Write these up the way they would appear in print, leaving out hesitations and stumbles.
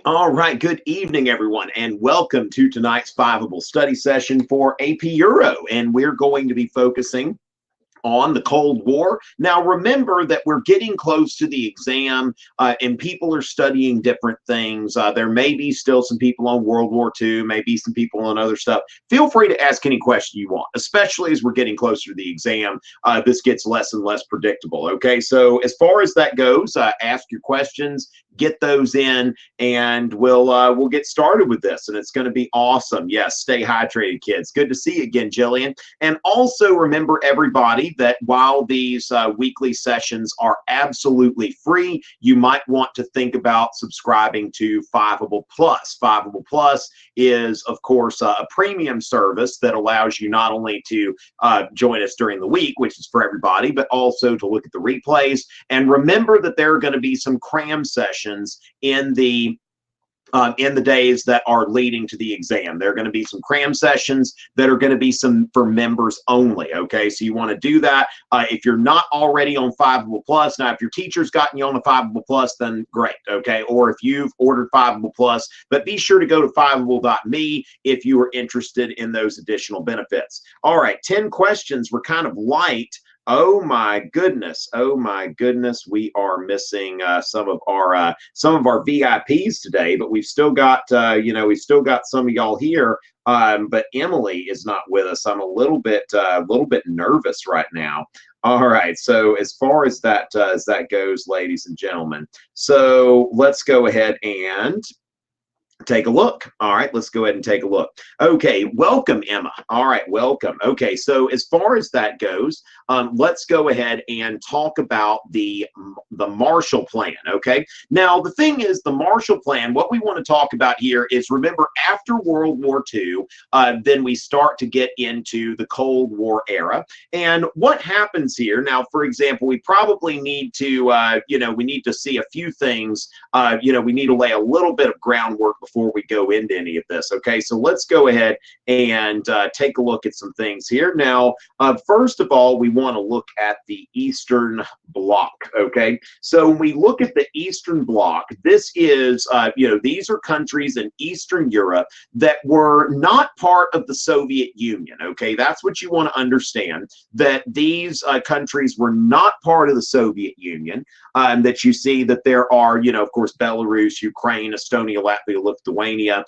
All right, good evening, everyone, and welcome to tonight's Fiveable study session for AP Euro. And we're going to be focusing on the Cold War. Now, remember that we're getting close to the exam and people are studying different things. There may be still some people on World War II, maybe some people on other stuff. Feel free to ask any question you want, especially as we're getting closer to the exam. This gets less and less predictable, okay? So as far as that goes, ask your questions, get those in, and we'll get started with this, and it's going to be awesome. Yes, stay hydrated, kids. Good to see you again, Jillian. And also remember, everybody, that while these weekly sessions are absolutely free, you might want to think about subscribing to Fiveable Plus. Fiveable Plus is, of course, a premium service that allows you not only to join us during the week, which is for everybody, but also to look at the replays. And remember that there are going to be some cram sessions in the days that are leading to the exam. There are going to be some cram sessions that are going to be some for members only. Okay, so you want to do that. If you're not already on Fiveable Plus, now if your teacher's gotten you on a Fiveable Plus, then great. Okay, or if you've ordered Fiveable Plus, but be sure to go to fiveable.me if you are interested in those additional benefits. All right, 10 questions were kind of light. Oh my goodness! Oh my goodness! We are missing some of our VIPs today, but we've still got we've still got some of y'all here. But Emily is not with us. I'm a little bit nervous right now. All right. So as far as that goes, ladies and gentlemen, so let's go ahead and take a look. All right, let's go ahead and take a look. Okay, welcome, Emma. All right, welcome. Okay, so as far as that goes, let's go ahead and talk about the Marshall Plan. Okay, now the thing is, the Marshall Plan, what we want to talk about here is, remember, after World War II, then we start to get into the Cold War era. And what happens here now, for example, we probably need to we need to see a few things. We need to lay a little bit of groundwork before we go into any of this. Okay, so let's go ahead and take a look at some things here. Now, first of all, we want to look at the Eastern Bloc. Okay, so when we look at the Eastern Bloc, this is, these are countries in Eastern Europe that were not part of the Soviet Union. Okay, that's what you want to understand, that these countries were not part of the Soviet Union. That you see that there are, of course, Belarus, Ukraine, Estonia, Latvia, Lithuania.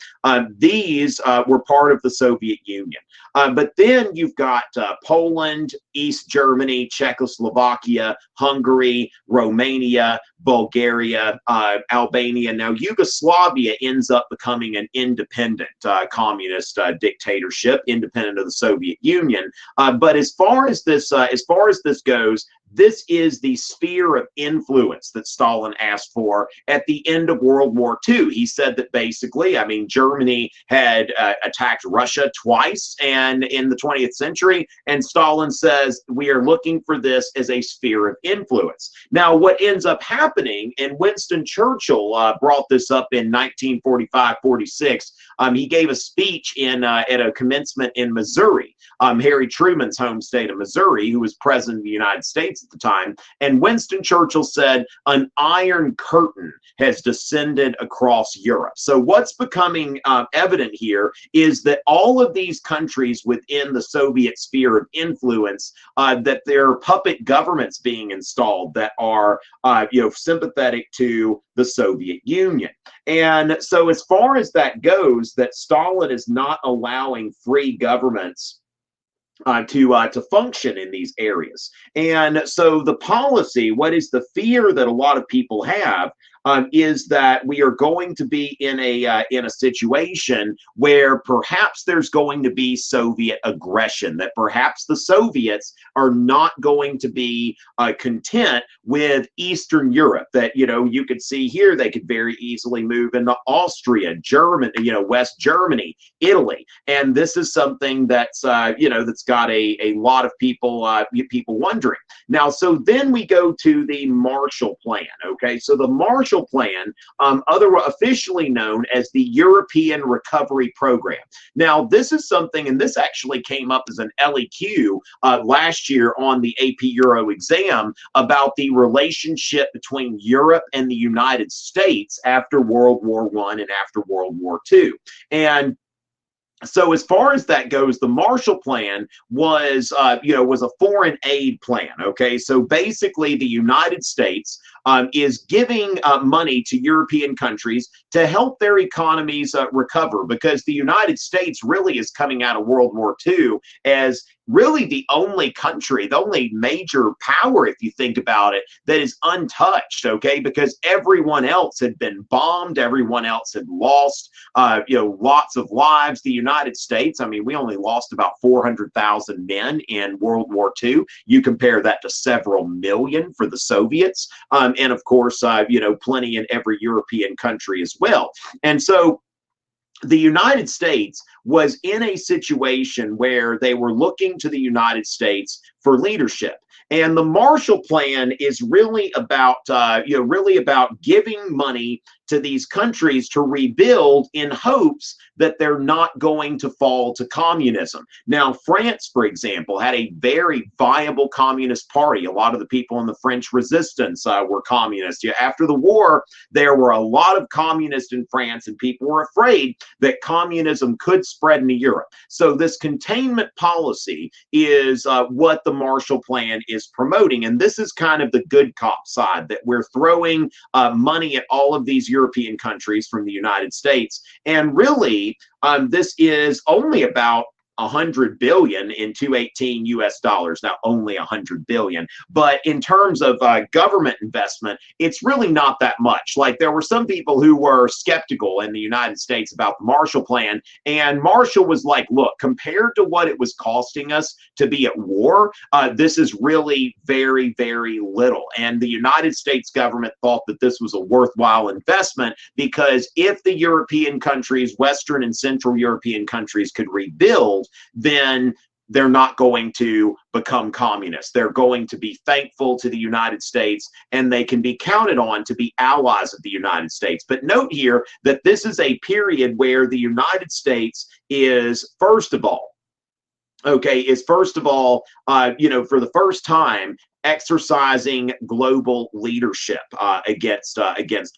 These were part of the Soviet Union. But then you've got Poland, East Germany, Czechoslovakia, Hungary, Romania, Bulgaria, Albania. Now, Yugoslavia ends up becoming an independent communist dictatorship, independent of the Soviet Union. But as far as this goes, this is the sphere of influence that Stalin asked for at the end of World War II. He said that basically, Germany had attacked Russia twice and in the 20th century, and Stalin says, we are looking for this as a sphere of influence. Now, what ends up happening, and Winston Churchill brought this up in 1945-46, he gave a speech at a commencement in Missouri, Harry Truman's home state of Missouri, who was president of the United States at the time. And Winston Churchill said, an iron curtain has descended across Europe. So what's becoming evident here is that all of these countries within the Soviet sphere of influence, that there are puppet governments being installed that are sympathetic to the Soviet Union. And so as far as that goes, that Stalin is not allowing free governments to function in these areas. And so the policy, what is the fear that a lot of people have, is that we are going to be in a situation where perhaps there's going to be Soviet aggression, that perhaps the Soviets are not going to be content with Eastern Europe, that, you could see here, they could very easily move into Austria, Germany, West Germany, Italy. And this is something that's, that's got a lot of people wondering. Now, so then we go to the Marshall Plan. Okay, so the Marshall Marshall Plan, officially known as the European Recovery Program. Now, this is something, and this actually came up as an LEQ last year on the AP Euro exam, about the relationship between Europe and the United States after World War I and after World War II. And so as far as that goes, the Marshall Plan was, was a foreign aid plan. Okay, so basically the United States is giving money to European countries to help their economies recover, because the United States really is coming out of World War II as really the only country, the only major power, if you think about it, that is untouched, okay? Because everyone else had been bombed, everyone else had lost, lots of lives. The United States, I mean, we only lost about 400,000 men in World War II. You compare that to several million for the Soviets, and of course, plenty in every European country as well. And so the United States was in a situation where they were looking to the United States for leadership. And the Marshall Plan is really about, giving money to these countries to rebuild in hopes that they're not going to fall to communism. Now, France, for example, had a very viable communist party. A lot of the people in the French resistance were communists. After the war, there were a lot of communists in France, and people were afraid that communism could spread into Europe. So this containment policy is what the Marshall Plan is promoting. And this is kind of the good cop side, that we're throwing money at all of these European countries from the United States. And really, this is only about 100 billion in 2018 US dollars. Now, only 100 billion, but in terms of government investment, it's really not that much. Like, there were some people who were skeptical in the United States about the Marshall Plan, and Marshall was like, look, compared to what it was costing us to be at war, this is really very, very little. And the United States government thought that this was a worthwhile investment, because if the European countries, Western and Central European countries, could rebuild, then they're not going to become communists. They're going to be thankful to the United States, and they can be counted on to be allies of the United States. But note here that this is a period where the United States is, first of all, for the first time, exercising global leadership against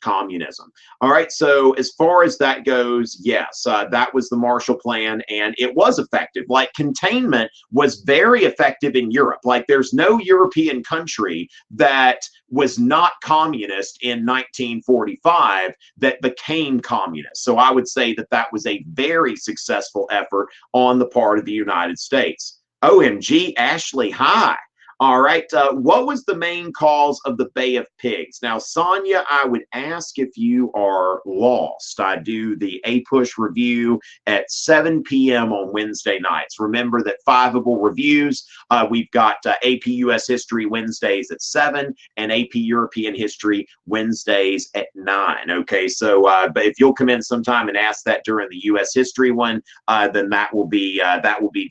communism. All right, so as far as that goes, yes, that was the Marshall Plan, and it was effective. Like, containment was very effective in Europe. Like, there's no European country that was not communist in 1945 that became communist. So I would say that that was a very successful effort on the part of the United States. OMG, Ashley, hi. All right, what was the main cause of the Bay of Pigs? Now, Sonia, I would ask if you are lost. I do the A-Push review at 7 p.m. on Wednesday nights. Remember that 5able reviews, we've got AP US History Wednesdays at 7 and AP European History Wednesdays at 9. Okay, so but if you'll come in sometime and ask that during the US History one, then that will be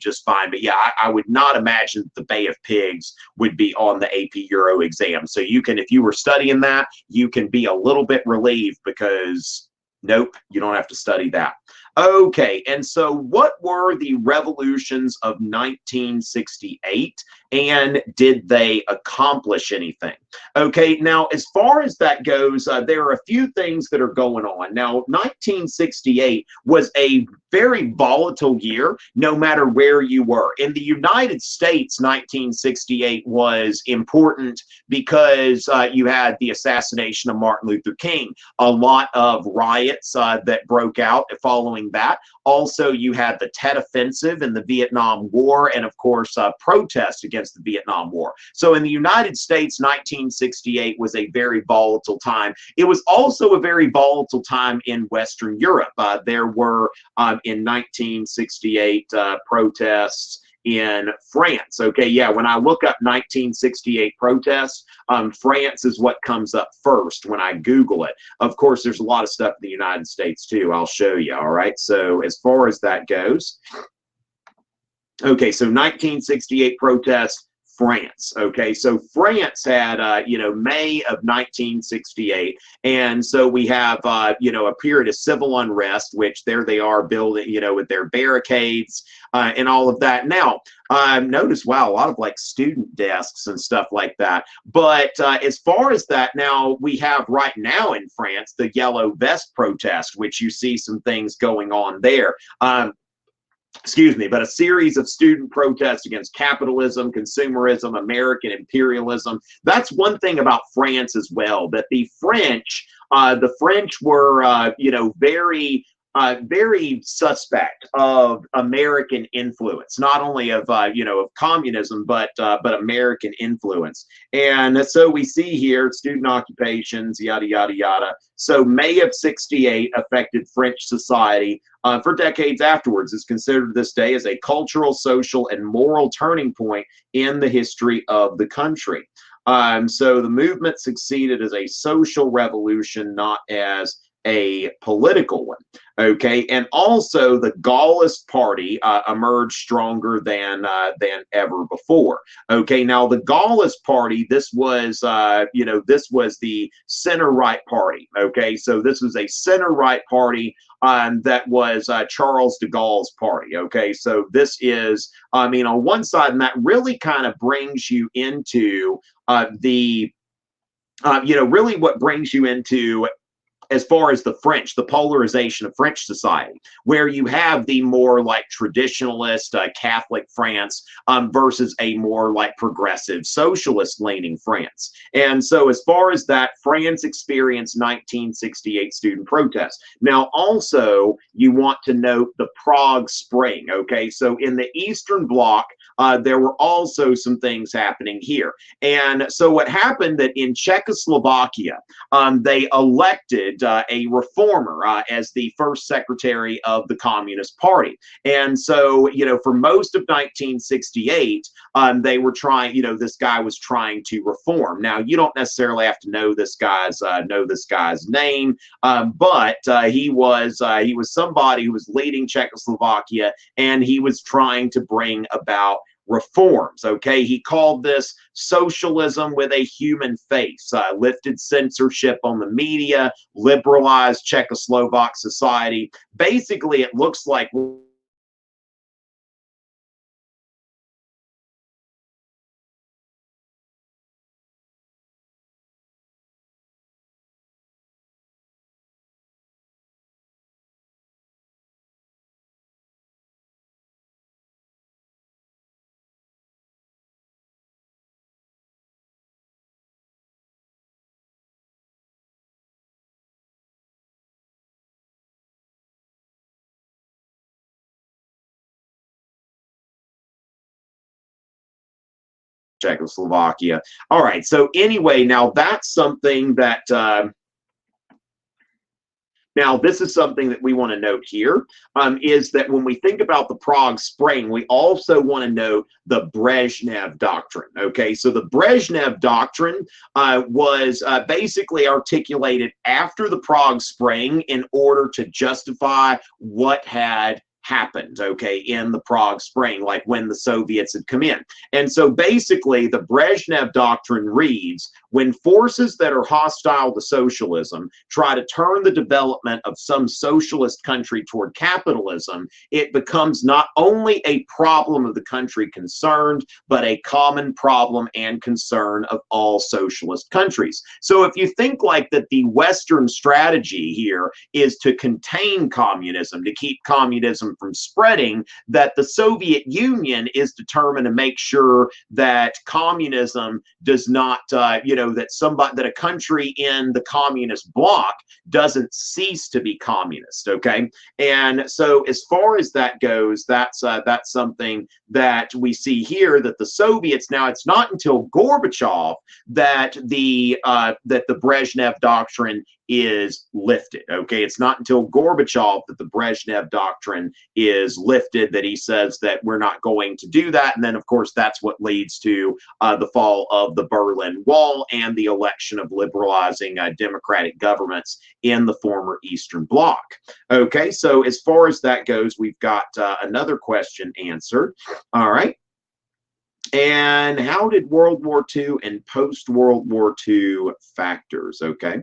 just fine. But yeah, I would not imagine that the Bay of Pigs would be on the AP Euro exam. So you can, if you were studying that, you can be a little bit relieved, because nope, you don't have to study that. Okay, and so what were the revolutions of 1968, and did they accomplish anything? Okay, now as far as that goes, there are a few things that are going on. Now, 1968 was a very volatile year, no matter where you were. In the United States, 1968 was important because you had the assassination of Martin Luther King, a lot of riots that broke out following that. Also, you had the Tet Offensive in the Vietnam War, and of course, protests against the Vietnam War. So in the United States, 1968 was a very volatile time. It was also a very volatile time in Western Europe. There were, in 1968, protests in France. Okay, yeah, when I look up 1968 protests, France is what comes up first when I Google it. Of course, there's a lot of stuff in the United States too. I'll show you. All right, so as far as that goes, okay, so 1968 protests, France. Okay, so France had, you know, May of 1968, and so we have, you know, a period of civil unrest, which there they are building, you know, with their barricades and all of that. Now, notice, wow, a lot of like student desks and stuff like that. But as far as that, now we have right now in France the Yellow Vest protest, which you see some things going on there. Excuse me, but a series of student protests against capitalism, consumerism, American imperialism. That's one thing about France as well, that the French were, you know, very suspect of American influence, not only of you know, of communism, but American influence. And so we see here student occupations, yada yada yada. So May of '68 affected French society for decades afterwards. Is considered this day as a cultural, social, and moral turning point in the history of the country. So the movement succeeded as a social revolution, not as a political one. Okay, and also the Gaullist Party emerged stronger than ever before. Okay, now the Gaullist Party, this was you know, this was the center right party. Okay, so this was a center right party that was Charles de Gaulle's party. Okay, so this is, I mean, on one side, and that really kind of brings you into the you know, really what brings you into, as far as the French, the polarization of French society, where you have the more like traditionalist Catholic France versus a more like progressive socialist leaning France. And so as far as that, France experienced 1968 student protests. Now also you want to note the Prague Spring. Okay, so in the Eastern Bloc, there were also some things happening here. And so what happened that in Czechoslovakia, they elected a reformer as the first secretary of the Communist Party. And so, you know, for most of 1968, they were trying, you know, this guy was trying to reform. Now, you don't necessarily have to know this guy's name, but he was somebody who was leading Czechoslovakia, and he was trying to bring about reforms. Okay, he called this socialism with a human face, lifted censorship on the media, liberalized Czechoslovak society. Basically, it looks like Czechoslovakia. All right, so anyway, now that's something that now, this is something that we want to note here, is that when we think about the Prague Spring, we also want to note the Brezhnev Doctrine. Okay, so the Brezhnev Doctrine was basically articulated after the Prague Spring in order to justify what had happened, okay, in the Prague Spring, like when the Soviets had come in. And so basically the Brezhnev Doctrine reads, when forces that are hostile to socialism try to turn the development of some socialist country toward capitalism, it becomes not only a problem of the country concerned, but a common problem and concern of all socialist countries. So if you think like that the Western strategy here is to contain communism, to keep communism from spreading, that the Soviet Union is determined to make sure that communism does not, that a country in the communist bloc doesn't cease to be communist. Okay, and so as far as that goes, that's something that we see here, that the Soviets, now it's not until Gorbachev that the Brezhnev Doctrine is lifted. Okay, it's not until Gorbachev that the Brezhnev Doctrine is lifted, that he says that we're not going to do that. And then, of course, that's what leads to the fall of the Berlin Wall and the election of liberalizing democratic governments in the former Eastern Bloc. Okay, so as far as that goes, we've got another question answered. All right. And how did World War II and post-World War II factors? Okay,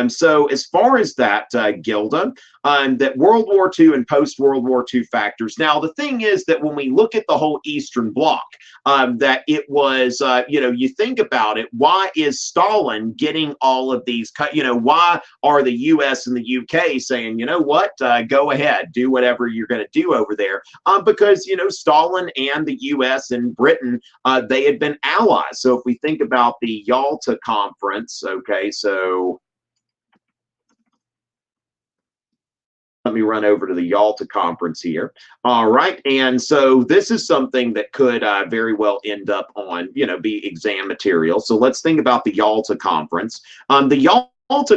so as far as that, Gilda, that World War II and post-World War II factors. Now, the thing is that when we look at the whole Eastern Bloc, that it was, you think about it, why is Stalin getting all of these, why are the US and the UK saying, you know what, go ahead, do whatever you're going to do over there? Because, Stalin and the US and Britain, they had been allies. So if we think about the Yalta Conference, okay, so let me run over to the Yalta Conference here. All right, and so this is something that could very well end up on, be exam material. So let's think about the Yalta Conference. The Yalta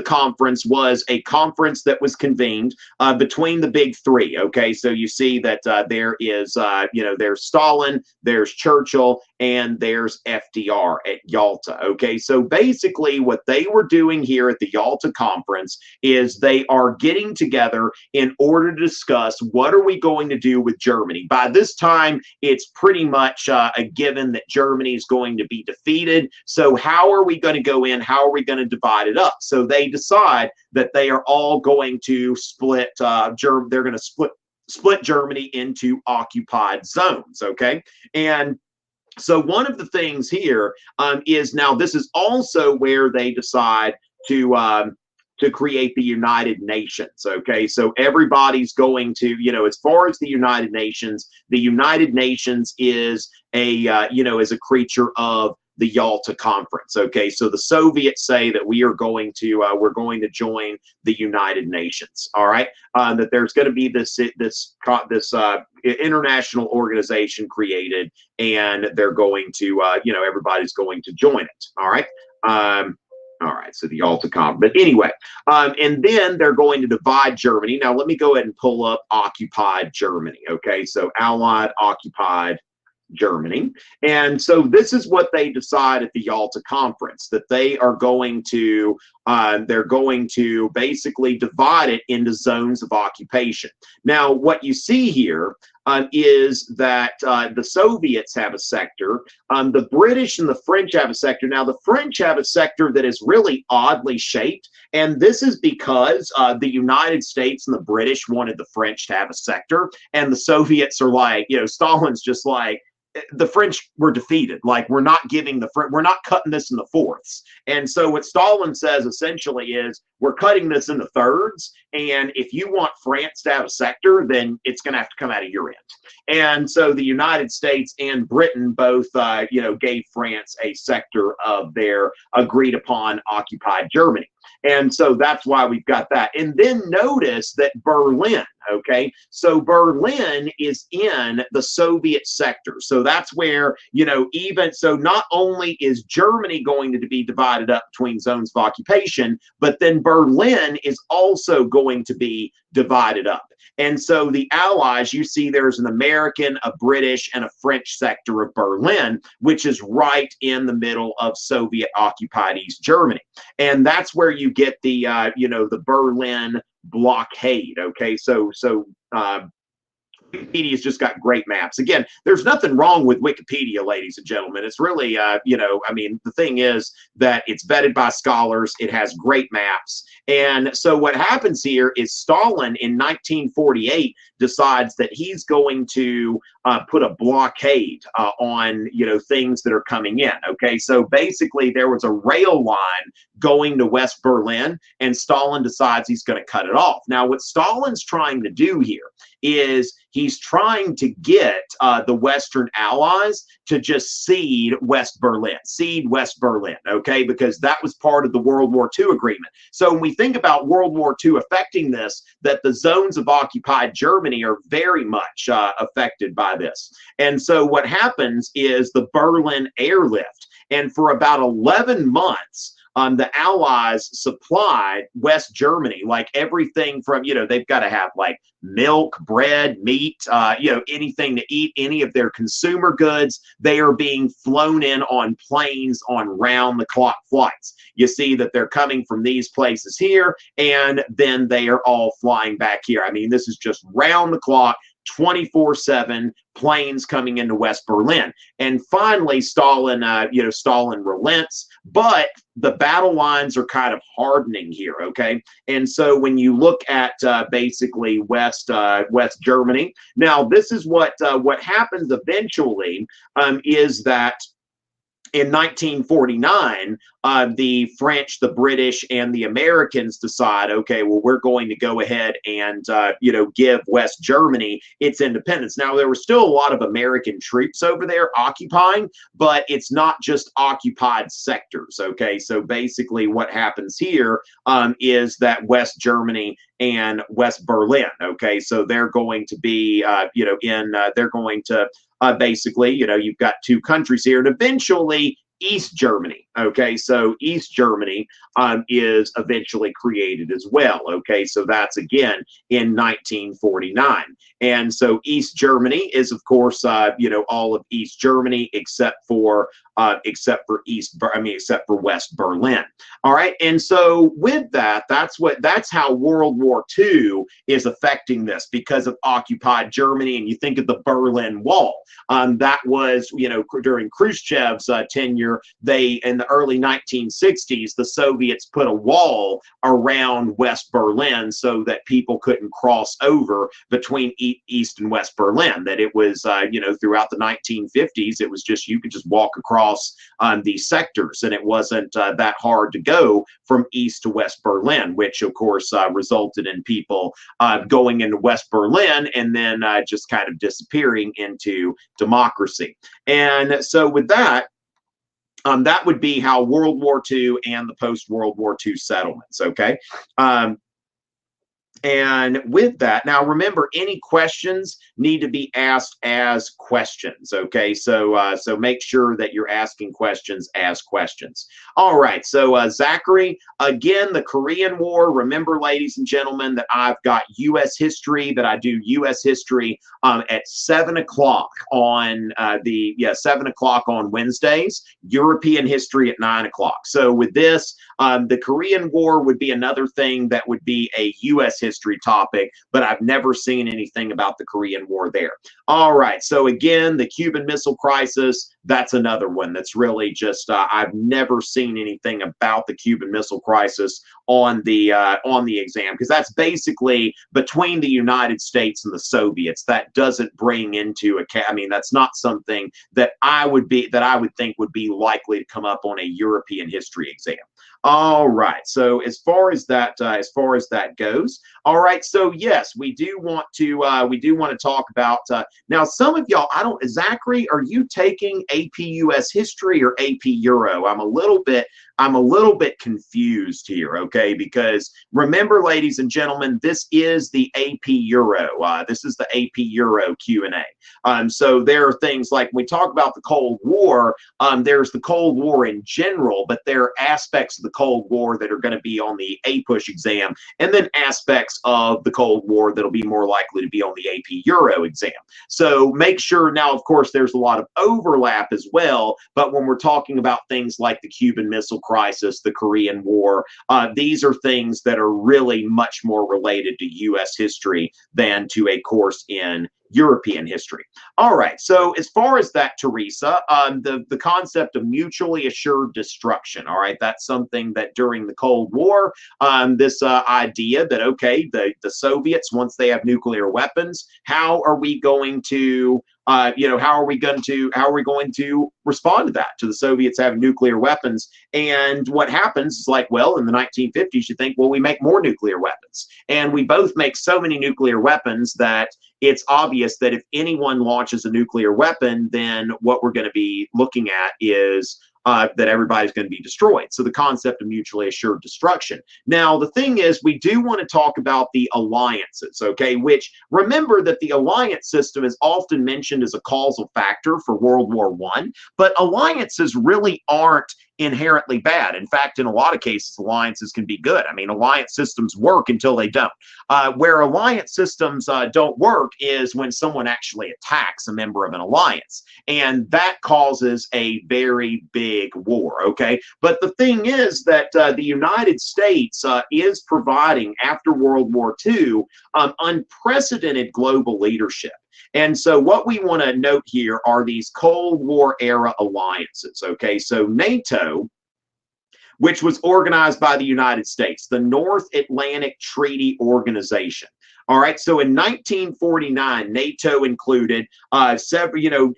Conference was a conference that was convened between the big three. Okay, so you see that there is, there's Stalin, there's Churchill, and there's FDR at Yalta. Okay, so basically what they were doing here at the Yalta Conference is they are getting together in order to discuss what are we going to do with Germany. By this time, it's pretty much a given that Germany is going to be defeated. So how are we going to go in? How are we going to divide it up? So they decide that they are all going to split, they're going to split Germany into occupied zones, okay? And so one of the things here is, now this is also where they decide to create the United Nations. Okay, so everybody's going to, as far as the United Nations is is a creature of the Yalta Conference. Okay, so the Soviets say that we're going to join the United Nations. All right, that there's going to be this international organization created, and they're going to everybody's going to join it. All right. All right, so the Yalta Conference. But anyway, and then they're going to divide Germany. Now, let me go ahead and pull up occupied Germany. Okay, so Allied occupied Germany. And so this is what they decide at the Yalta Conference, that they are going to basically divide it into zones of occupation. Now, what you see here is that the Soviets have a sector, the British and the French have a sector. Now, the French have a sector that is really oddly shaped, and this is because the United States and the British wanted the French to have a sector, and the Soviets are like, Stalin's just like, the French were defeated. Like, we're not cutting this into fourths. And so what Stalin says essentially is, we're cutting this into thirds. And if you want France to have a sector, then it's going to have to come out of your end. And so the United States and Britain both, gave France a sector of their agreed upon occupied Germany. And so that's why we've got that. And then notice that Berlin, okay, so Berlin is in the Soviet sector. So that's where, so not only is Germany going to be divided up between zones of occupation, but then Berlin is also going to be divided up. And so the Allies, you see there's an American, a British, and a French sector of Berlin, which is right in the middle of Soviet-occupied East Germany. And that's where you get the, the Berlin blockade. Okay, so Wikipedia's just got great maps. Again, there's nothing wrong with Wikipedia, ladies and gentlemen. It's really, the thing is that it's vetted by scholars. It has great maps. And so what happens here is Stalin in 1948 decides that he's going to put a blockade on, things that are coming in. Okay, so basically there was a rail line going to West Berlin, and Stalin decides he's going to cut it off. Now, what Stalin's trying to do here is he's trying to get the Western Allies to just cede West Berlin, okay, because that was part of the World War II agreement. So when we think about World War II affecting this, that the zones of occupied Germany are very much affected by this. And so what happens is the Berlin airlift, and for about 11 months, the Allies supplied West Germany, like everything from, they've got to have like milk, bread, meat, anything to eat, any of their consumer goods. They are being flown in on planes on round-the-clock flights. You see that they're coming from these places here, and then they are all flying back here. I mean, this is just round the clock, 24/7 planes coming into West Berlin. And finally, Stalin relents, but the battle lines are kind of hardening here, okay? And so when you look at basically West Germany, now this is what happens eventually, is that in 1949, the French, the British, and the Americans decide, okay, well, we're going to go ahead and, give West Germany its independence. Now, there were still a lot of American troops over there occupying, but it's not just occupied sectors, okay? So basically what happens here is that West Germany and West Berlin, okay? So they're going to be, basically, you've got two countries here, and eventually East Germany, okay? So East Germany is eventually created as well, okay? So that's, again, in 1949. And so East Germany is, of course, all of East Germany except for West Berlin. All right, and so with that, that's how World War II is affecting this, because of occupied Germany. And you think of the Berlin Wall, that was, during Khrushchev's tenure. In the early 1960s, the Soviets put a wall around West Berlin so that people couldn't cross over between East and West Berlin. That it was, throughout the 1950s, it was just, you could just walk across these sectors, and it wasn't that hard to go from East to West Berlin, which of course resulted in people going into West Berlin and then just kind of disappearing into democracy. And so with that, that would be how World War II and the post-World War II settlements, okay? And with that, now remember, any questions need to be asked as questions, okay? So make sure that you're asking questions as questions. All right, so Zachary, again, the Korean War. Remember, ladies and gentlemen, that I've got U.S. history, that I do U.S. history at 7 o'clock on 7 o'clock on Wednesdays, European history at 9 o'clock. So with this, the Korean War would be another thing that would be a U.S. history topic, but I've never seen anything about the Korean War there. All right, so again, the Cuban Missile Crisis, that's another one that's really just, I've never seen anything about the Cuban Missile Crisis on the exam, because that's basically between the United States and the Soviets. That doesn't bring into account, I mean, that's not something that I would think would be likely to come up on a European history exam. All right, so as far as that goes, all right, so yes, we do want to talk about now. Some of y'all, Zachary, are you taking AP US history or AP Euro? I'm a little bit confused here, okay? Because remember, ladies and gentlemen, this is the AP Euro. This is the AP Euro Q&A. So there are things like, when we talk about the Cold War, there's the Cold War in general, but there are aspects of the Cold War that are going to be on the APUSH exam, and then aspects of the Cold War that'll be more likely to be on the AP Euro exam. So make sure, now, of course, there's a lot of overlap as well, but when we're talking about things like the Cuban Missile Crisis, the Korean War, these are things that are really much more related to U.S. history than to a course in European history. All right, so as far as that, Teresa, the concept of mutually assured destruction, all right, that's something that during the Cold War, this idea that, okay, the Soviets, once they have nuclear weapons, how are we going to how are we going to respond to that, to the Soviets having nuclear weapons? And what happens is, like, well, in the 1950s, you think, well, we make more nuclear weapons. And we both make so many nuclear weapons that it's obvious that if anyone launches a nuclear weapon, then what we're going to be looking at is that everybody's going to be destroyed. So the concept of mutually assured destruction. Now, the thing is, we do want to talk about the alliances, okay, which, remember that the alliance system is often mentioned as a causal factor for World War I, but alliances really aren't inherently bad. In fact, in a lot of cases, alliances can be good. I mean, alliance systems work until they don't. Where alliance systems don't work is when someone actually attacks a member of an alliance, and that causes a very big war, okay? But the thing is that the United States is providing, after World War II, unprecedented global leadership. And so what we want to note here are these Cold War era alliances, okay? So NATO, which was organized by the United States, the North Atlantic Treaty Organization. All right, so in 1949, NATO included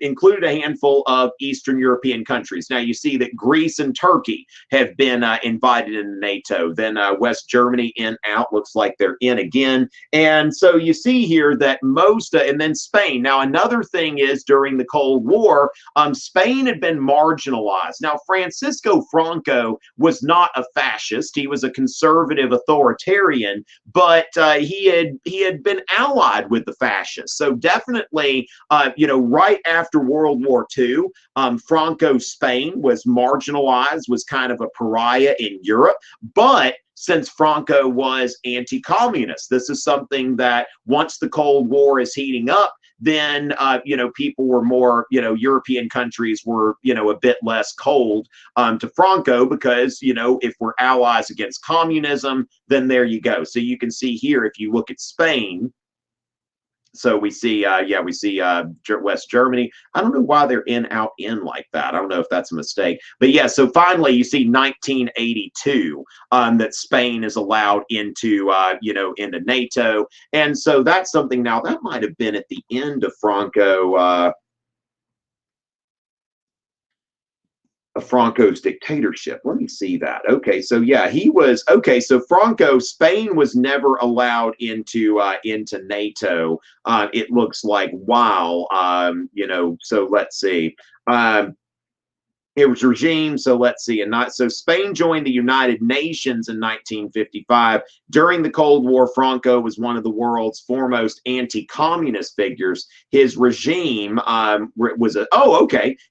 included a handful of Eastern European countries. Now you see that Greece and Turkey have been invited into NATO. Then West Germany in out, looks like they're in again. And so you see here that most, and then Spain. Now another thing is during the Cold War, Spain had been marginalized. Now Francisco Franco was not a fascist; he was a conservative authoritarian, but he had been allied with the fascists. So definitely, right after World War II, Franco's Spain was marginalized, was kind of a pariah in Europe. But since Franco was anti-communist, this is something that once the Cold War is heating up, then people were more, European countries were, a bit less cold to Franco, because if we're allies against communism, then there you go. So you can see here, if you look at Spain, so we see, West Germany. I don't know why they're out in like that. I don't know if that's a mistake. But yeah, so finally you see 1982 that Spain is allowed into, into NATO. And so that's something. Now that might have been at the end of Franco's dictatorship. Let me see that. Okay, so yeah, he was okay. So Franco, Spain was never allowed into NATO. It looks like, wow. So let's see. It was regime. So let's see. So Spain joined the United Nations in 1955. During the Cold War, Franco was one of the world's foremost anti-communist figures. His regime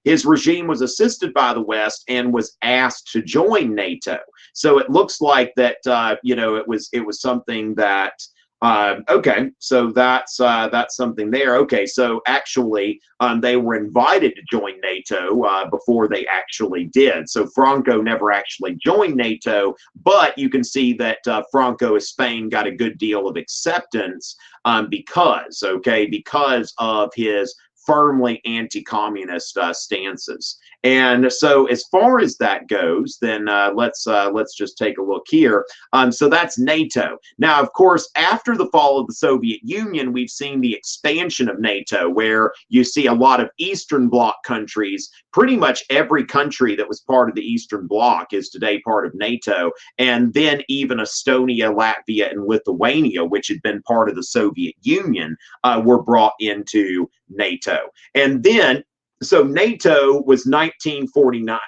His regime was assisted by the West and was asked to join NATO. So it looks like that it was something that. Okay, so that's something there. Okay, so actually, they were invited to join NATO before they actually did. So Franco never actually joined NATO, but you can see that Franco of Spain got a good deal of acceptance because of his firmly anti-communist stances. And so as far as that goes, then let's just take a look here. So that's NATO. Now, of course, after the fall of the Soviet Union, we've seen the expansion of NATO, where you see a lot of Eastern Bloc countries. Pretty much every country that was part of the Eastern Bloc is today part of NATO. And then even Estonia, Latvia, and Lithuania, which had been part of the Soviet Union, were brought into NATO. And then, so NATO was 1949.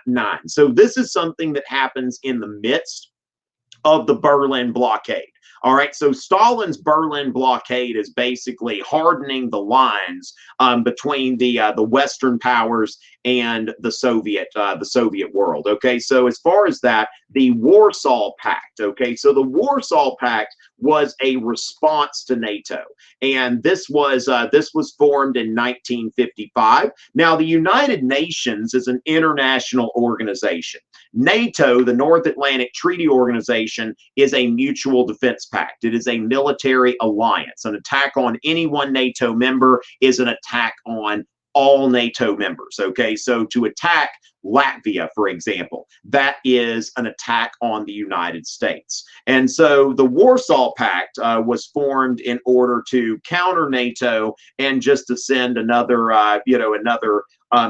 So this is something that happens in the midst of the Berlin blockade. All right, so Stalin's Berlin blockade is basically hardening the lines between the Western powers and the Soviet world. Okay, so as far as that, the Warsaw Pact. Okay, so the Warsaw Pact was a response to NATO, and this was formed in 1955. Now, the United Nations is an international organization. NATO, the North Atlantic Treaty Organization, is a mutual defense pact. It is a military alliance. An attack on any one NATO member is an attack on all NATO members. Okay, so to attack Latvia, for example, that is an attack on the United States. And so the Warsaw Pact was formed in order to counter NATO and just to send another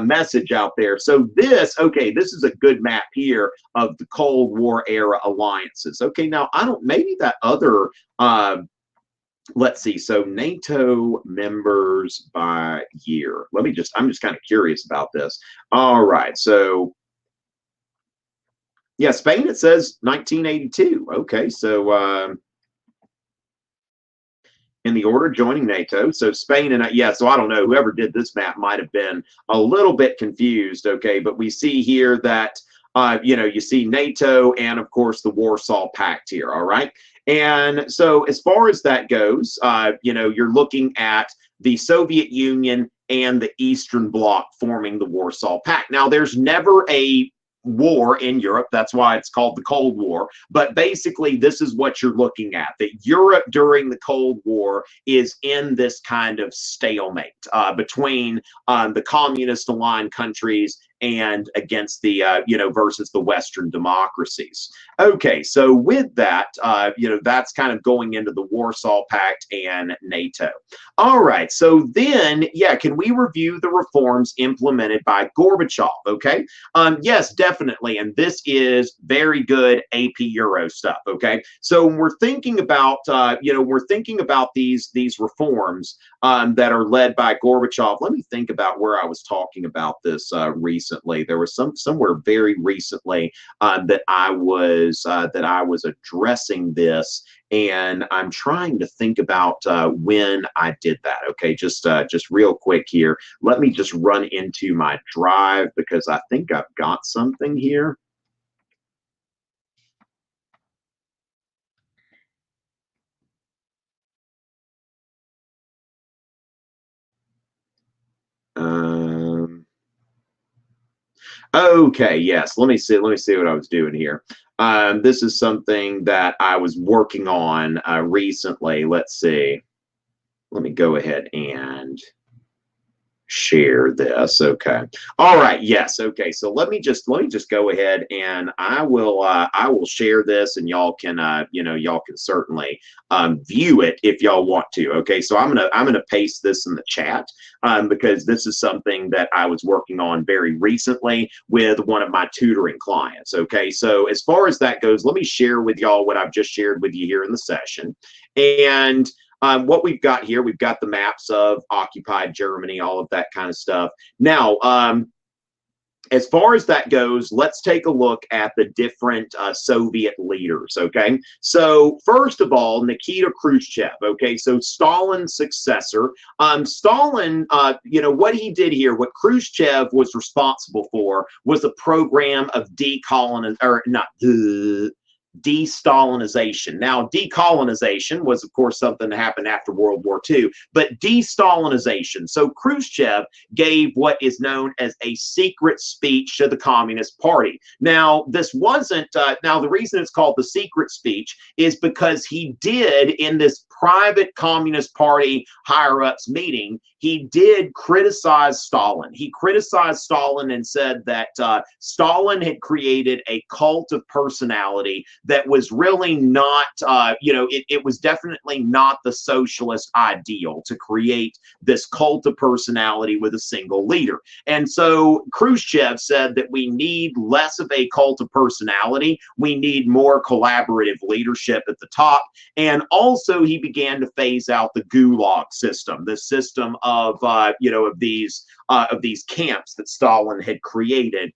message out there. So this is a good map here of the Cold War era alliances. Okay, now maybe that other let's see. So NATO members by year. I'm just kind of curious about this. All right. So yeah, Spain, it says 1982. Okay. So in the order joining NATO. So Spain and so I don't know, whoever did this map might have been a little bit confused. Okay. But we see here that, you see NATO and of course the Warsaw Pact here. All right. And so as far as that goes, you're looking at the Soviet Union and the Eastern Bloc forming the Warsaw Pact. Now, there's never a war in Europe. That's why it's called the Cold War. But basically, this is what you're looking at, that Europe during the Cold War is in this kind of stalemate between the communist aligned countries and against the, versus the Western democracies. Okay, so with that, that's kind of going into the Warsaw Pact and NATO. All right, so then, can we review the reforms implemented by Gorbachev? Okay, yes, definitely, and this is very good AP Euro stuff. Okay, so when we're thinking about, these reforms that are led by Gorbachev. Let me think about where I was talking about this recently. There was somewhere very recently that I was addressing this, and I'm trying to think about when I did that. Okay, just real quick here. Let me just run into my drive because I think I've got something here. Okay, yes. Let me see what I was doing here. This is something that I was working on recently. Let's see. Let me go ahead and share this. Okay. All right. Yes. Okay. So let me just go ahead and I will share this, and y'all can y'all can certainly view it if y'all want to. Okay. So I'm gonna paste this in the chat because this is something that I was working on very recently with one of my tutoring clients. Okay. So as far as that goes, let me share with y'all what I've just shared with you here in the session. And what we've got here, we've got the maps of occupied Germany, all of that kind of stuff. Now, as far as that goes, let's take a look at the different Soviet leaders, okay? So first of all, Nikita Khrushchev, okay? So Stalin's successor. Stalin, what he did here, what Khrushchev was responsible for was a program of de-Stalinization. Now, decolonization was, of course, something that happened after World War II, but de-Stalinization. So Khrushchev gave what is known as a secret speech to the Communist Party. Now, this wasn't, now the reason it's called the secret speech is because he did, in this private Communist Party higher-ups meeting, he did criticize Stalin. He criticized Stalin and said that Stalin had created a cult of personality that was really not, it was definitely not the socialist ideal to create this cult of personality with a single leader. And so Khrushchev said that we need less of a cult of personality. We need more collaborative leadership at the top. And also he began to phase out the Gulag system, the system of these camps that Stalin had created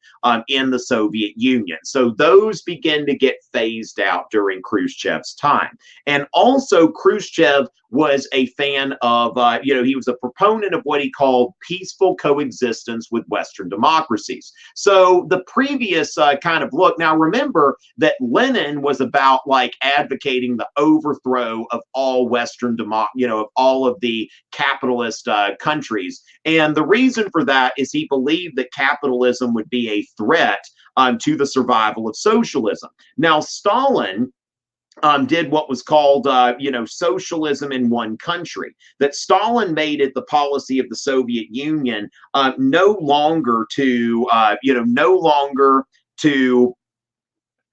in the Soviet Union. So those begin to get phased out during Khrushchev's time. And also Khrushchev was a fan of, he was a proponent of what he called peaceful coexistence with Western democracies. So the previous kind of look, now remember that Lenin was about like advocating the overthrow of all Western, of all of the capitalist countries. And the reason for that is he believed that capitalism would be a threat to the survival of socialism. Now, Stalin did what was called, socialism in one country. That Stalin made it the policy of the Soviet Union no longer to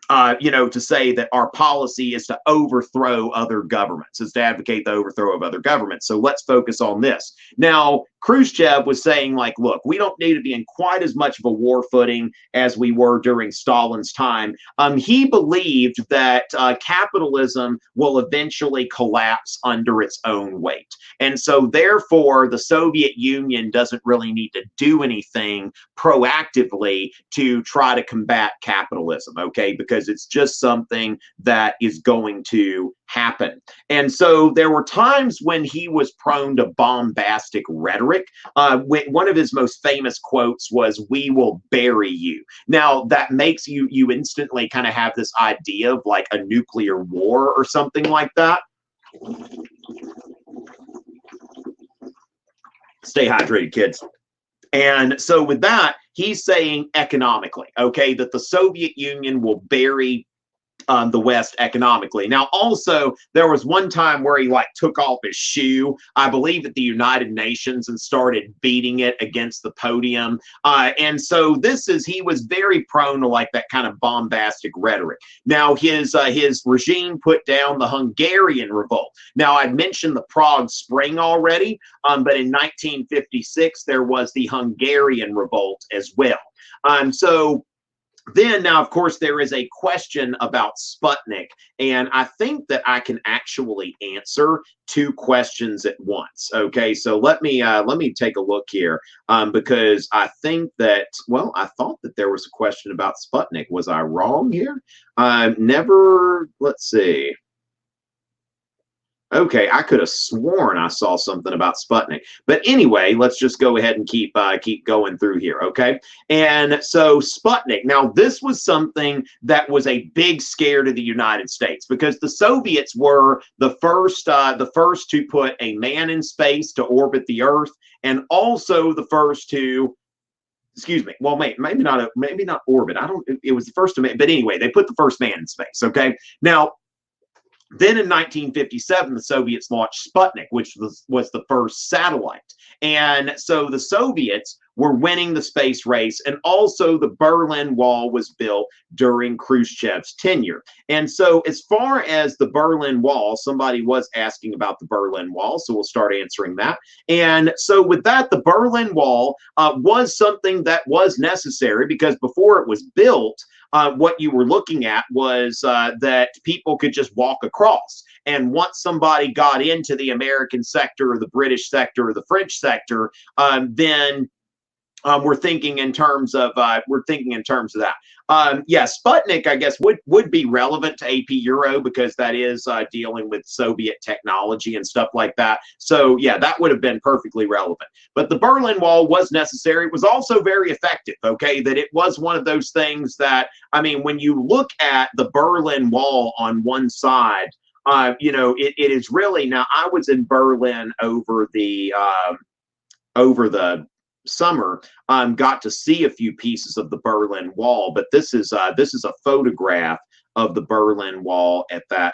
to say that our policy is to overthrow other governments, is to advocate the overthrow of other governments. So let's focus on this. Now, Khrushchev was saying, like, look, we don't need to be in quite as much of a war footing as we were during Stalin's time. He believed that capitalism will eventually collapse under its own weight. And so therefore, the Soviet Union doesn't really need to do anything proactively to try to combat capitalism, okay? Because it's just something that is going to happen. And so there were times when he was prone to bombastic rhetoric. One of his most famous quotes was, "We will bury you." Now, that makes you instantly kind of have this idea of like a nuclear war or something like that. Stay hydrated, kids. And so with that, he's saying economically, okay, that the Soviet Union will bury the West economically. Now, also, there was one time where he like took off his shoe, I believe at the United Nations, and started beating it against the podium. And so he was very prone to like that kind of bombastic rhetoric. Now, his regime put down the Hungarian revolt. Now, I'd mentioned the Prague Spring already, but in 1956, there was the Hungarian revolt as well. So then now, of course, there is a question about Sputnik, and I think that I can actually answer two questions at once. Okay, so let me take a look here, because I think that, well, I thought that there was a question about Sputnik. Was I wrong here? Let's see. Okay, I could have sworn I saw something about Sputnik. But anyway, let's just go ahead and keep going through here, okay? And so Sputnik, now this was something that was a big scare to the United States, because the Soviets were the first to put a man in space to orbit the Earth, and also the first to, excuse me, well, maybe not orbit. It was the first to, but anyway, they put the first man in space, okay? Now, then in 1957, the Soviets launched Sputnik, which was the first satellite. And so the Soviets were winning the space race, and also the Berlin Wall was built during Khrushchev's tenure. And so as far as the Berlin Wall, somebody was asking about the Berlin Wall, so we'll start answering that. And so with that, the Berlin Wall was something that was necessary, because before it was built, what you were looking at was that people could just walk across. And once somebody got into the American sector or the British sector or the French sector, then we're thinking in terms of that. Yeah, Sputnik, I guess, would be relevant to AP Euro, because that is dealing with Soviet technology and stuff like that. So yeah, that would have been perfectly relevant. But the Berlin Wall was necessary. It was also very effective, okay? That it was one of those things that, I mean, when you look at the Berlin Wall on one side, it is really, now I was in Berlin over the summer, got to see a few pieces of the Berlin Wall, but this is a photograph of the Berlin Wall at that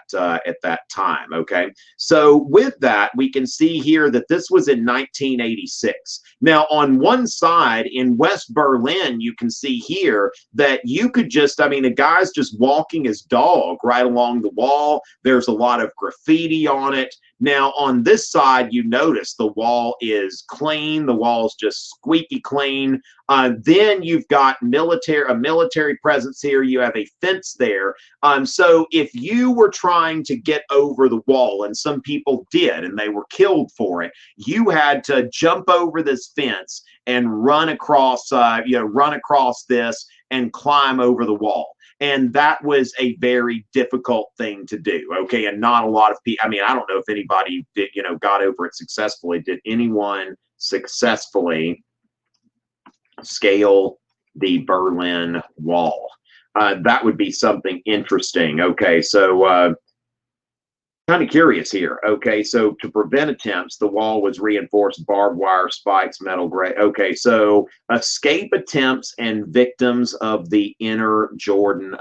time. Okay, so with that, we can see here that this was in 1986. Now, on one side in West Berlin, you can see here that you could just, I mean, a guy's just walking his dog right along the wall. There's a lot of graffiti on it. Now, on this side, you notice the wall is clean. The wall's just squeaky clean. Then you've got a military presence here. You have a fence there. So if you were trying to get over the wall, and some people did, and they were killed for it, you had to jump over this fence and run across this and climb over the wall. And that was a very difficult thing to do, okay? And not a lot of people, I mean, I don't know if anybody did, got over it successfully. Did anyone successfully scale the Berlin Wall? That would be something interesting, okay? So, kind of curious here. Okay, so to prevent attempts, the wall was reinforced, barbed wire, spikes, metal gray. Okay, so escape attempts and victims of the inner German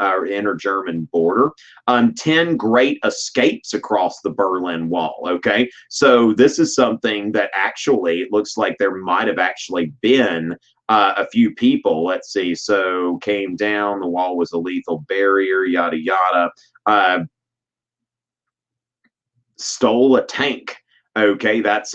border. 10 great escapes across the Berlin Wall. Okay, so this is something that actually, it looks like there might have actually been a few people. Let's see, so came down, the wall was a lethal barrier, yada, yada. Stole a tank. Okay, that's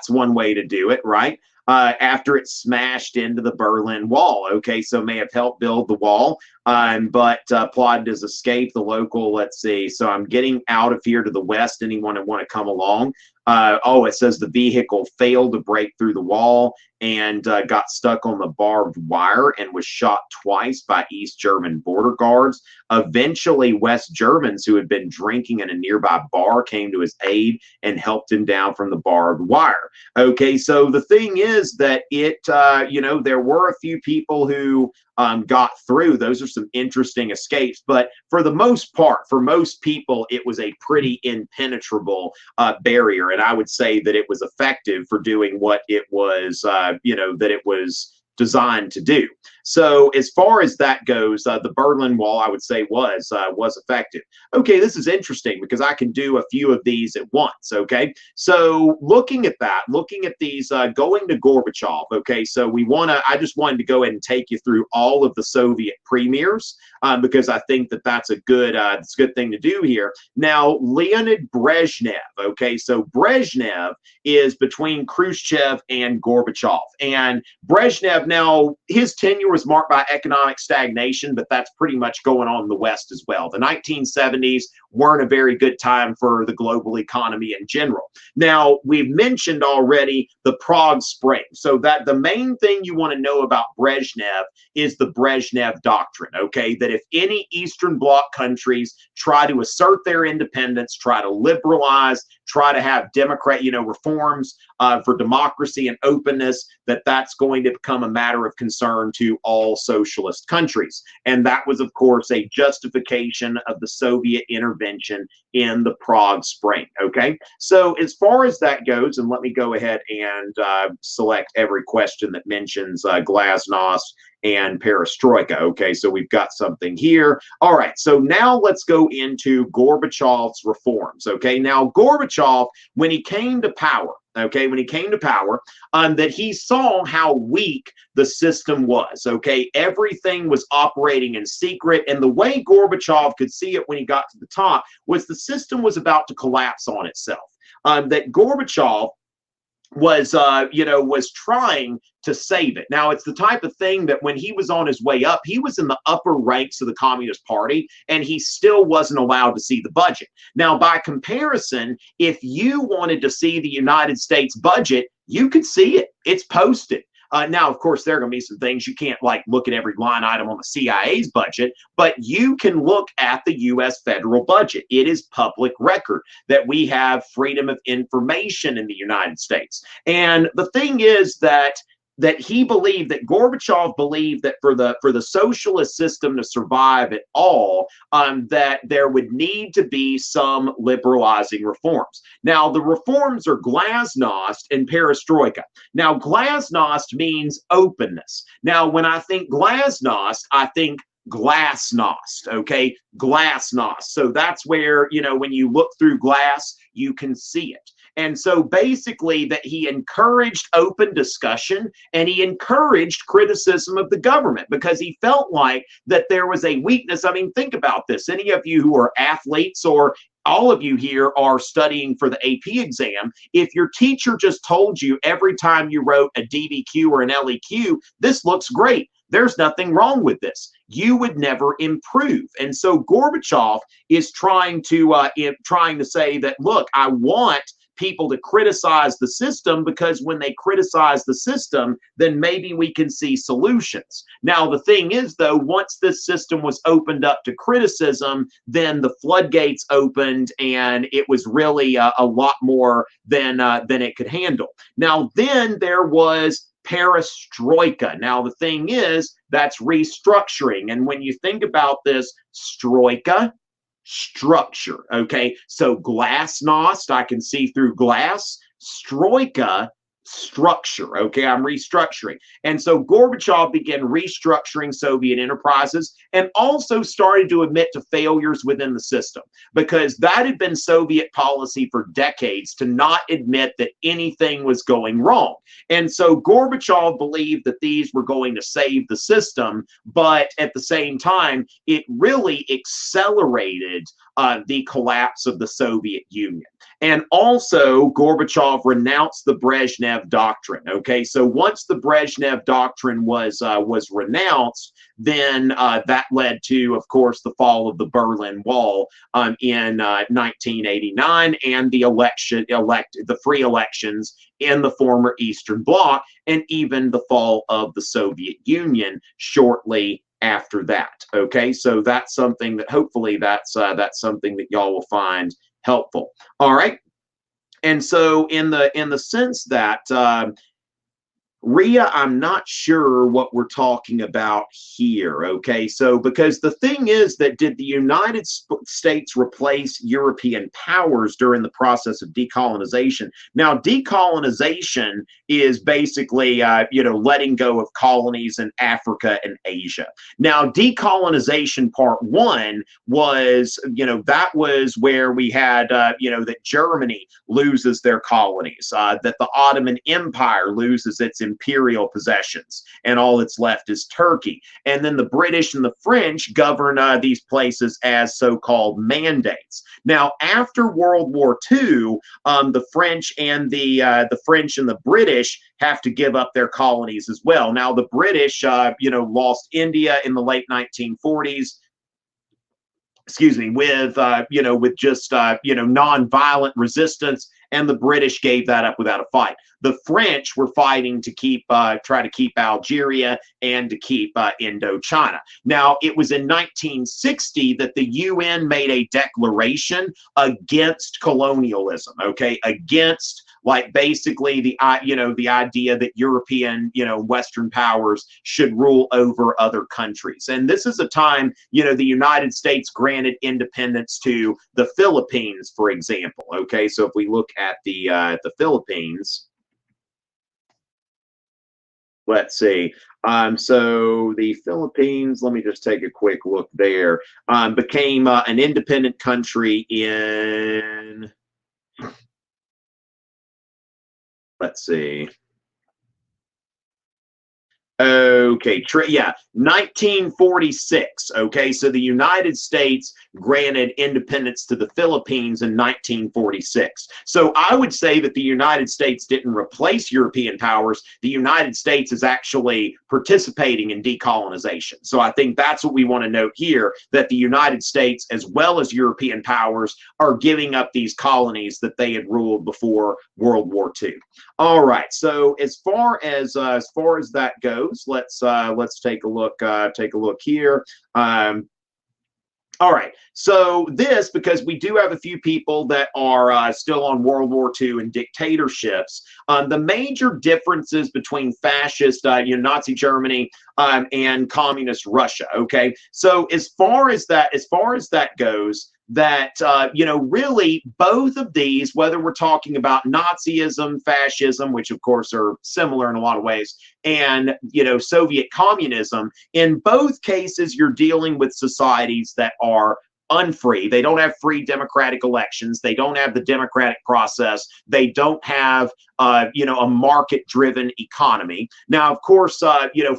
one way to do it, right? After it smashed into the Berlin Wall. Okay, so may have helped build the wall, but plotted his escape. The local, let's see, so I'm getting out of here to the west. Anyone want to come along? It says the vehicle failed to break through the wall and got stuck on the barbed wire and was shot twice by East German border guards. Eventually, West Germans who had been drinking in a nearby bar came to his aid and helped him down from the barbed wire. Okay, so the thing is that there were a few people who got through. Those are some interesting escapes, but for the most part, for most people, it was a pretty impenetrable barrier, and I would say that it was effective for doing what it was, that it was designed to do. So as far as that goes, the Berlin Wall, I would say, was effective. Okay, this is interesting because I can do a few of these at once. Okay, so looking at these, going to Gorbachev. Okay, so I just wanted to go ahead and take you through all of the Soviet premiers because I think that that's a good thing to do here. Now, Leonid Brezhnev. Okay, so Brezhnev is between Khrushchev and Gorbachev, and Brezhnev, now his tenure was marked by economic stagnation, but that's pretty much going on in the West as well. The 1970s weren't a very good time for the global economy in general. Now, we've mentioned already the Prague Spring, so that the main thing you want to know about Brezhnev is the Brezhnev Doctrine, okay? That if any Eastern Bloc countries try to assert their independence, try to liberalize, try to have reforms for democracy and openness, that's going to become a matter of concern to all socialist countries. And that was, of course, a justification of the Soviet intervention in the Prague Spring. Okay, so as far as that goes, and let me go ahead and select every question that mentions Glasnost and Perestroika. Okay, so we've got something here. All right, so now let's go into Gorbachev's reforms. Okay, now Gorbachev, when he came to power, that he saw how weak the system was. Okay, everything was operating in secret, and the way Gorbachev could see it when he got to the top was the system was about to collapse on itself. That Gorbachev was trying to save it. Now, it's the type of thing that when he was on his way up, he was in the upper ranks of the Communist Party, and he still wasn't allowed to see the budget. Now, by comparison, if you wanted to see the United States budget, you could see it. It's posted. Now, of course, there are going to be some things you can't look at every line item on the CIA's budget, but you can look at the U.S. federal budget. It is public record that we have freedom of information in the United States. And the thing is that Gorbachev believed that for the socialist system to survive at all, that there would need to be some liberalizing reforms. Now, the reforms are Glasnost and Perestroika. Now, Glasnost means openness. Now, when I think Glasnost, I think Glasnost, okay? Glasnost. So that's where, when you look through glass, you can see it. And so basically that he encouraged open discussion and he encouraged criticism of the government because he felt like that there was a weakness. I mean, think about this. Any of you who are athletes or all of you here are studying for the AP exam, if your teacher just told you every time you wrote a DBQ or an LEQ, this looks great, there's nothing wrong with this, you would never improve. And so Gorbachev is trying to say that, look, I want people to criticize the system because when they criticize the system, then maybe we can see solutions. Now, the thing is, though, once this system was opened up to criticism, then the floodgates opened and it was really a lot more than it could handle. Now, then there was Perestroika. Now, the thing is, that's restructuring. And when you think about this, Stroika, structure, okay? So Glasnost, I can see through glass. Stroika, structure, okay? I'm restructuring. And so Gorbachev began restructuring Soviet enterprises and also started to admit to failures within the system because that had been Soviet policy for decades to not admit that anything was going wrong. And so Gorbachev believed that these were going to save the system, but at the same time, it really accelerated the collapse of the Soviet Union. And also, Gorbachev renounced the Brezhnev Doctrine. Okay, so once the Brezhnev Doctrine was renounced, then that led to, of course, the fall of the Berlin Wall in 1989 and the free elections in the former Eastern Bloc, and even the fall of the Soviet Union shortly after that. Okay, so that's something that hopefully that's something that y'all will find helpful. All right, and so in the sense that Ria, I'm not sure what we're talking about here, okay? So, because the thing is that did the United States replace European powers during the process of decolonization? Now, decolonization is basically, letting go of colonies in Africa and Asia. Now, decolonization part one was, that was where we had, that Germany loses their colonies, that the Ottoman Empire loses its imperial possessions, and all that's left is Turkey. And then the British and the French govern these places as so-called mandates. Now, after World War II, the French and the British have to give up their colonies as well. Now, the British, lost India in the late 1940s. Excuse me, with just non-violent resistance, and the British gave that up without a fight. The French were fighting to try to keep Algeria and to keep Indochina. Now, it was in 1960 that the UN made a declaration against colonialism, okay, against basically the idea that European, Western powers should rule over other countries. And this is a time, the United States granted independence to the Philippines, for example. Okay, so if we look at the Philippines, let's see. So the Philippines, let me just take a quick look there, became an independent country in, let's see. Okay, 1946. Okay, so the United States granted independence to the Philippines in 1946. So I would say that the United States didn't replace European powers. The United States is actually participating in decolonization. So I think that's what we want to note here, that the United States, as well as European powers, are giving up these colonies that they had ruled before World War II. All right, so as far as that goes, let's take a look here. All right, so this, because we do have a few people that are still on World War II and dictatorships, the major differences between fascist, Nazi Germany and communist Russia. Okay, so as far as that goes, that really both of these, whether we're talking about Nazism, fascism, which of course are similar in a lot of ways, and Soviet communism, in both cases you're dealing with societies that are unfree. They don't have free democratic elections. They don't have the democratic process. They don't have a market-driven economy. Now, of course,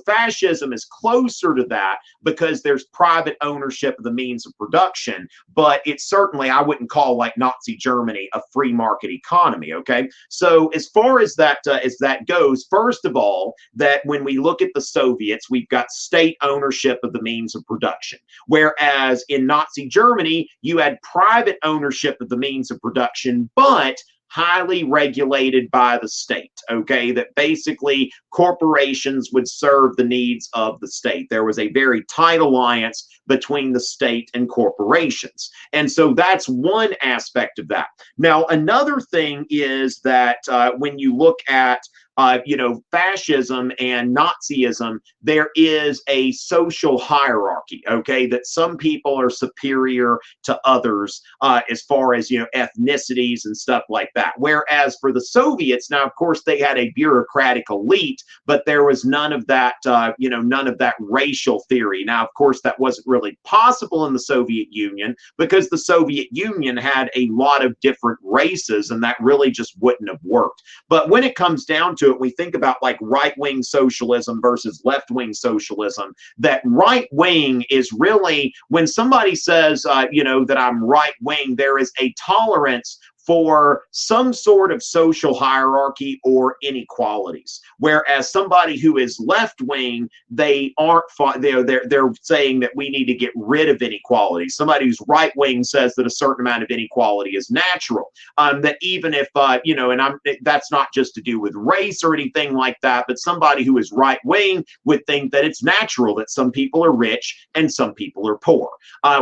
fascism is closer to that because there's private ownership of the means of production, but it's certainly, I wouldn't call like Nazi Germany a free market economy. Okay, so as far as that goes, first of all, that when we look at the Soviets, we've got state ownership of the means of production, whereas in Nazi Germany, you had private ownership of the means of production, but highly regulated by the state, okay, that basically corporations would serve the needs of the state. There was a very tight alliance between the state and corporations. And so that's one aspect of that. Now, another thing is that when you look at fascism and Nazism, there is a social hierarchy, okay, that some people are superior to others as far as, ethnicities and stuff like that. Whereas for the Soviets, now, of course, they had a bureaucratic elite, but there was none of that, none of that racial theory. Now, of course, that wasn't really possible in the Soviet Union because the Soviet Union had a lot of different races, and that really just wouldn't have worked. But when it comes down to it, we think about like right-wing socialism versus left-wing socialism. That right-wing is really, when somebody says, that I'm right-wing, there is a tolerance for some sort of social hierarchy or inequalities. Whereas somebody who is left-wing, they aren't, they're saying that we need to get rid of inequality. Somebody who's right-wing says that a certain amount of inequality is natural. That even if, and that's not just to do with race or anything like that, but somebody who is right-wing would think that it's natural that some people are rich and some people are poor.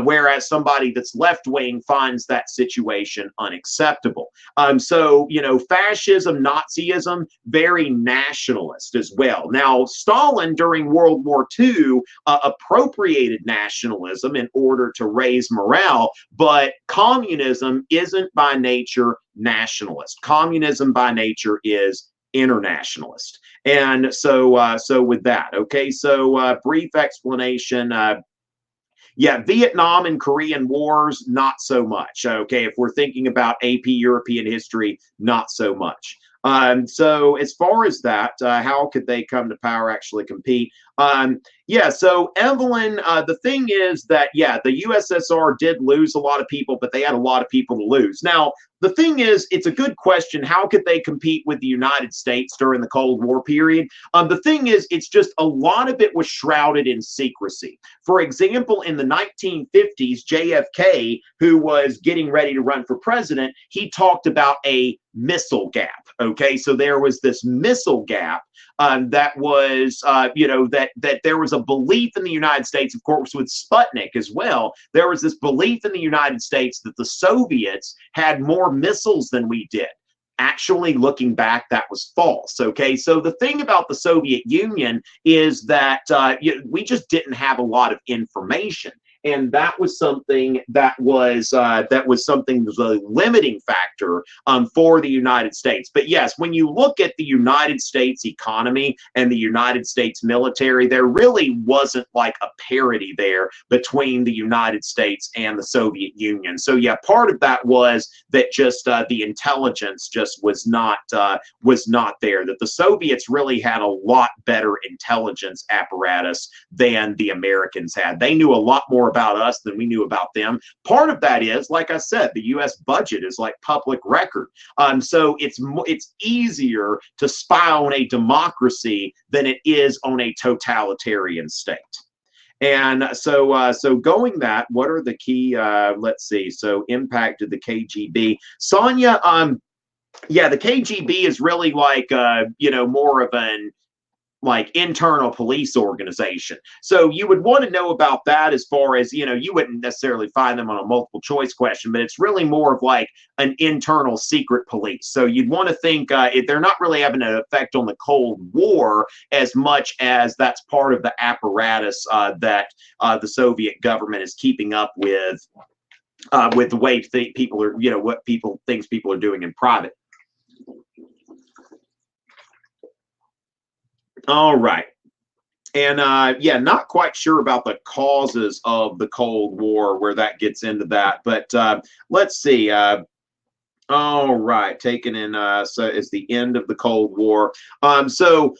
Whereas somebody that's left-wing finds that situation unacceptable. So, fascism, Nazism, very nationalist as well. Now, Stalin during World War II appropriated nationalism in order to raise morale, but communism isn't by nature nationalist. Communism by nature is internationalist. And so with that, okay, so brief explanation. Yeah, Vietnam and Korean wars, not so much. Okay, if we're thinking about AP European history, not so much. So as far as that, how could they come to power, actually compete? Yeah, so Evelyn, the thing is that, yeah, the USSR did lose a lot of people, but they had a lot of people to lose. Now, the thing is, it's a good question. How could they compete with the United States during the Cold War period? The thing is, it's just a lot of it was shrouded in secrecy. For example, in the 1950s, JFK, who was getting ready to run for president, he talked about a missile gap. Okay, so there was this missile gap that was, that there was a belief in the United States, of course, with Sputnik as well. There was this belief in the United States that the Soviets had more missiles than we did. Actually, looking back, that was false. Okay, so the thing about the Soviet Union is that we just didn't have a lot of information. And that was something that was a limiting factor for the United States. But yes, when you look at the United States economy and the United States military, there really wasn't like a parity there between the United States and the Soviet Union. So yeah, part of that was that just the intelligence just was not there. That the Soviets really had a lot better intelligence apparatus than the Americans had. They knew a lot more about us than we knew about them. Part of that is, like I said, the U.S. budget is like public record. So it's easier to spy on a democracy than it is on a totalitarian state. And so going that, what are the key, let's see, so impact of the KGB. Sonia, yeah, the KGB is really like, more of an like internal police organization. So you would want to know about that as far as, you wouldn't necessarily find them on a multiple choice question, but it's really more of like an internal secret police. So you'd want to think they're not really having an effect on the Cold War as much as that's part of the apparatus that the Soviet government is keeping up with the way people are, what things people are doing in private. All right. And yeah, not quite sure about the causes of the Cold War, where that gets into that. But let's see. All right. Taken in, so it's the end of the Cold War. So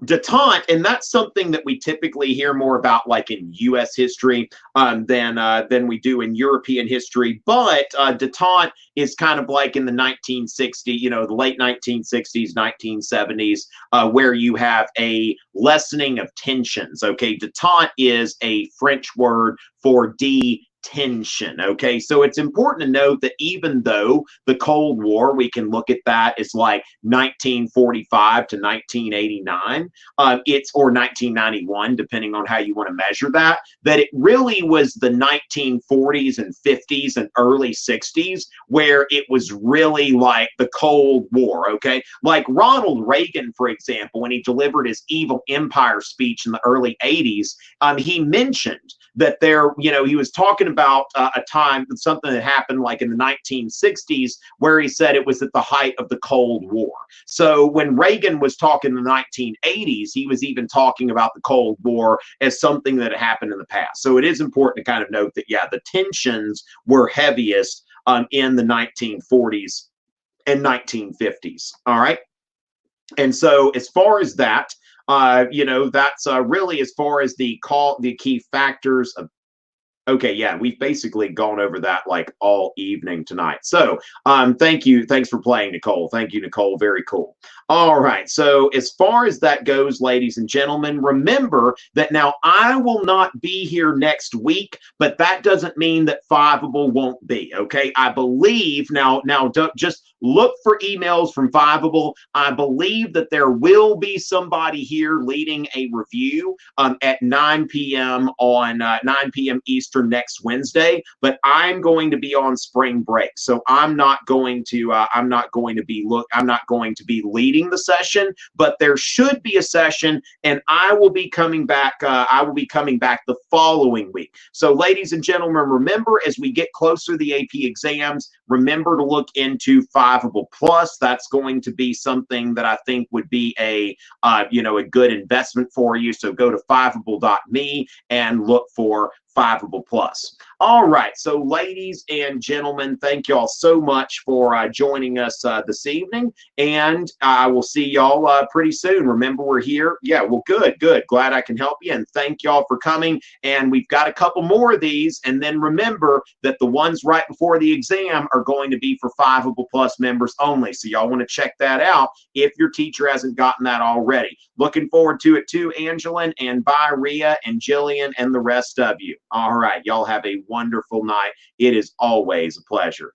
Detente, and that's something that we typically hear more about like in U.S. history than we do in European history. But Detente is kind of like in the 1960s, the late 1960s, 1970s, where you have a lessening of tensions. Okay, Detente is a French word for detension. Okay, so it's important to note that even though the Cold War, we can look at that as like 1945 to 1989, it's or 1991, depending on how you want to measure that, that it really was the 1940s and 50s and early 60s where it was really like the Cold War. Okay, like Ronald Reagan, for example, when he delivered his Evil Empire speech in the early 80s, he mentioned that there, he was talking about a time, something that happened like in the 1960s, where he said it was at the height of the Cold War. So when Reagan was talking in the 1980s, he was even talking about the Cold War as something that had happened in the past. So it is important to kind of note that, yeah, the tensions were heaviest in the 1940s and 1950s. All right. And so as far as that, that's really as far as the key factors of Okay, yeah, we've basically gone over that like all evening tonight. So, thank you. Thanks for playing, Nicole. Thank you, Nicole. Very cool. All right. So, as far as that goes, ladies and gentlemen, remember that now I will not be here next week, but that doesn't mean that Fiveable won't be. Okay, I believe now. Don't just look for emails from Fiveable. I believe that there will be somebody here leading a review at 9 p.m. on 9 p.m. Eastern next Wednesday, but I'm going to be on spring break, so I'm not going to be leading the session, but there should be a session, and I will be coming back. I will be coming back the following week. So, ladies and gentlemen, remember as we get closer to the AP exams, remember to look into Fiveable Plus. That's going to be something that I think would be a good investment for you. So go to fiveable.me and look for Fiveable Plus. All right, so ladies and gentlemen, thank y'all so much for joining us this evening, and I will see y'all pretty soon. Remember, we're here. Yeah, well, good. Glad I can help you, and thank y'all for coming. And we've got a couple more of these, and then remember that the ones right before the exam are going to be for Fiveable Plus members only. So y'all want to check that out if your teacher hasn't gotten that already. Looking forward to it too, Angelin, and bye, Rhea and Jillian and the rest of you. All right, y'all have a wonderful night. It is always a pleasure.